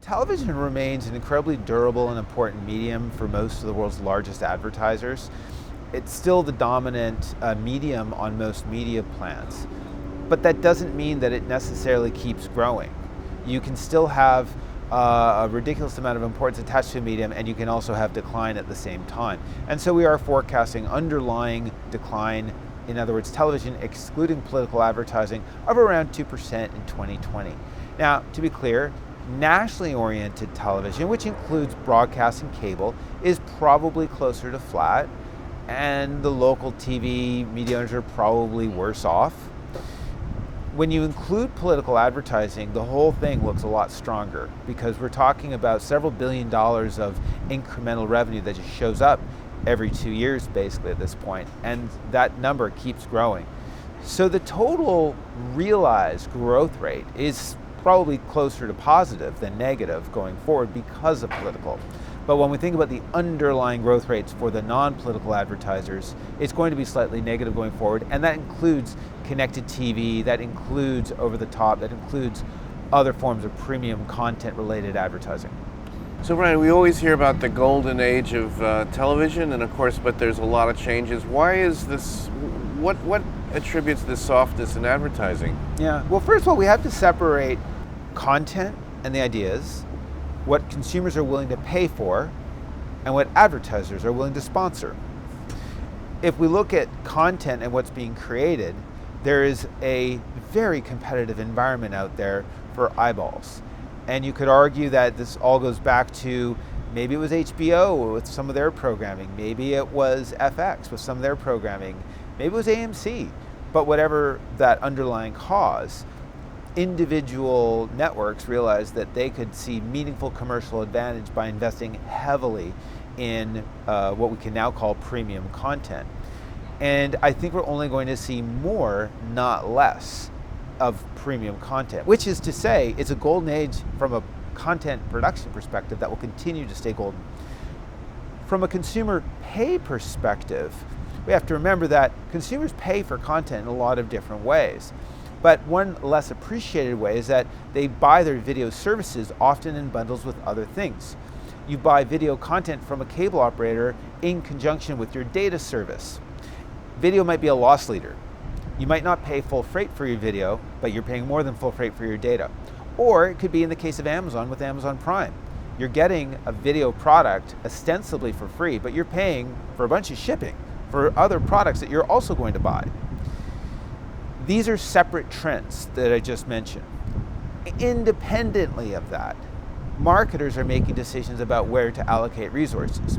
Television remains an incredibly durable and important medium for most of the world's largest advertisers. It's still the dominant medium on most media plans, but that doesn't mean that it necessarily keeps growing. You can still have a ridiculous amount of importance attached to a medium, and you can also have decline at the same time. And so we are forecasting underlying decline, in other words, television excluding political advertising, of around 2% in 2020. Now, to be clear, nationally oriented television, which includes broadcast and cable, is probably closer to flat, and the local TV media owners are probably worse off. When you include political advertising, the whole thing looks a lot stronger, because we're talking about several $billion of incremental revenue that just shows up every 2 years basically at this point, and that number keeps growing. So the total realized growth rate is probably closer to positive than negative going forward because of political. But when we think about the underlying growth rates for the non-political advertisers, it's going to be slightly negative going forward, and that includes connected TV, that includes over-the-top, that includes other forms of premium content-related advertising. So Brian, we always hear about the golden age of television, and of course, but there's a lot of changes. Why is this, what attributes this softness in advertising? Yeah, well, first of all, we have to separate content and the ideas, what consumers are willing to pay for, and what advertisers are willing to sponsor. If we look at content and what's being created, there is a very competitive environment out there for eyeballs. And you could argue that this all goes back to maybe it was HBO with some of their programming, maybe it was FX with some of their programming, maybe it was AMC, but whatever that underlying cause, individual networks realized that they could see meaningful commercial advantage by investing heavily in what we can now call premium content. And I think we're only going to see more, not less, of premium content, which is to say it's a golden age from a content production perspective that will continue to stay golden. From a consumer pay perspective, we have to remember that consumers pay for content in a lot of different ways. But one less appreciated way is that they buy their video services often in bundles with other things. You buy video content from a cable operator in conjunction with your data service. Video might be a loss leader. You might not pay full freight for your video, but you're paying more than full freight for your data. Or it could be in the case of Amazon with Amazon Prime. You're getting a video product ostensibly for free, but you're paying for a bunch of shipping for other products that you're also going to buy. These are separate trends that I just mentioned. Independently of that, marketers are making decisions about where to allocate resources.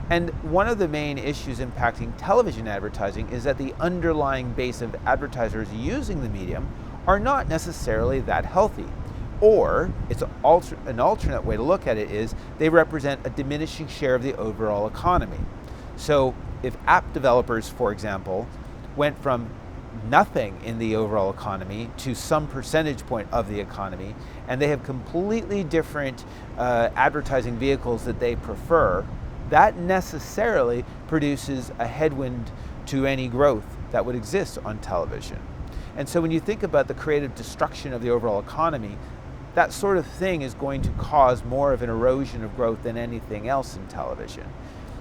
And one of the main issues impacting television advertising is that the underlying base of advertisers using the medium are not necessarily that healthy. Or, it's an alternate way to look at it is, they represent a diminishing share of the overall economy. So if app developers, for example, went from nothing in the overall economy to some percentage point of the economy, and they have completely different advertising vehicles that they prefer, that necessarily produces a headwind to any growth that would exist on television. And so when you think about the creative destruction of the overall economy, that sort of thing is going to cause more of an erosion of growth than anything else in television.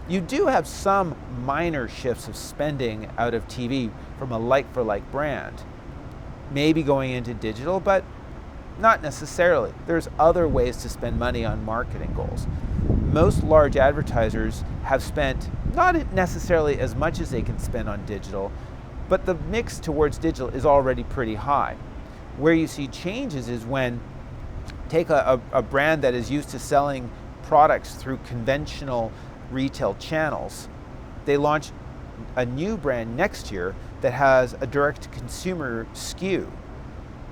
You do have some minor shifts of spending out of TV from a like-for-like brand, maybe going into digital, but not necessarily. There's other ways to spend money on marketing goals. Most large advertisers have spent not necessarily as much as they can spend on digital, but the mix towards digital is already pretty high. Where you see changes is when take a brand that is used to selling products through conventional retail channels, they launch a new brand next year that has a direct-to-consumer skew.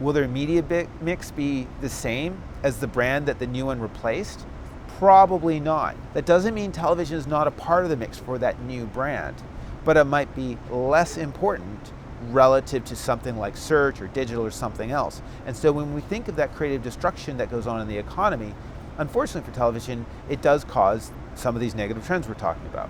Will their media mix be the same as the brand that the new one replaced? Probably not. That doesn't mean television is not a part of the mix for that new brand, but it might be less important relative to something like search or digital or something else. And so when we think of that creative destruction that goes on in the economy, unfortunately for television, it does cause some of these negative trends we're talking about.